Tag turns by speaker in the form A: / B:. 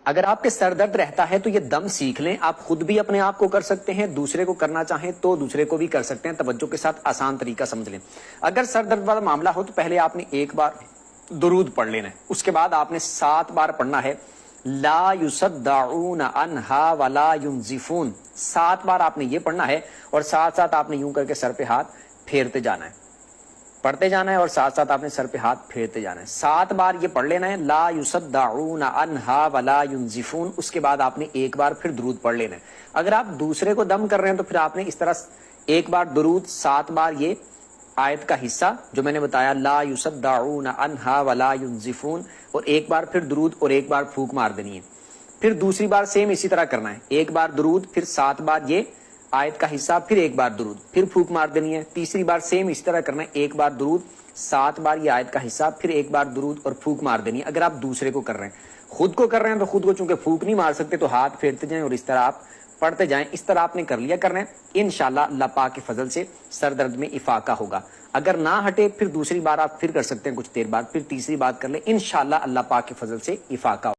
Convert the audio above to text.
A: اگر آپ کے سر درد رہتا ہے تو یہ دم سیکھ لیں. آپ خود بھی اپنے آپ کو کر سکتے ہیں, دوسرے کو کرنا چاہیں تو دوسرے کو بھی کر سکتے ہیں. توجہ کے ساتھ آسان طریقہ سمجھ لیں. اگر سر درد والا معاملہ ہو تو پہلے آپ نے ایک بار درود پڑھ لینا ہے, اس کے بعد آپ نے 7 بار پڑھنا ہے لا یصدعون عنہا ولا ینزفون. 7 بار آپ نے یہ پڑھنا ہے, اور ساتھ ساتھ آپ نے یوں کر کے سر پہ ہاتھ پھیرتے جانا ہے, پڑھتے جانا ہے, اور ساتھ ساتھ آپ نے سر پہ ہاتھ پھیرتے جانا ہے. 7 بار یہ پڑھ لینا ہے لا یصدعون عنہا ولا ینزفون. اس کے بعد آپ نے ایک بار پھر درود پڑھ لینا ہے. اگر آپ دوسرے کو دم کر رہے ہیں تو پھر آپ نے اس طرح ایک بار درود, 7 بار یہ آیت کا حصہ جو میں نے بتایا لا یصدعون عنہا ولا ینزفون, اور ایک بار پھر درود اور ایک بار پھونک مار دینی ہے. پھر دوسری بار سیم اسی طرح کرنا ہے, ایک بار درود, پھر 7 بار یہ آیت کا حصہ, پھر ایک بار درود, پھر پھونک مار دینی ہے. تیسری بار سیم اسی طرح کرنا ہے, ایک بار درود, 7 بار یہ آیت کا حصہ, پھر ایک بار درود اور پھونک مار دینی ہے. اگر آپ دوسرے کو کر رہے ہیں, خود کو کر رہے ہیں تو خود کو چونکہ پھونک نہیں مار سکتے تو ہاتھ پھیرتے جائیں اور اس طرح آپ پڑھتے جائیں. اس طرح آپ نے کر لیا کرنا ہے. انشاءاللہ اللہ پاک کے فضل سے سر درد میں افاقہ ہوگا. اگر نہ ہٹے پھر دوسری بار آپ پھر کر سکتے ہیں کچھ دیر بعد, پھر تیسری بار کر لیں, انشاءاللہ اللہ پاک کے فضل سے افاقہ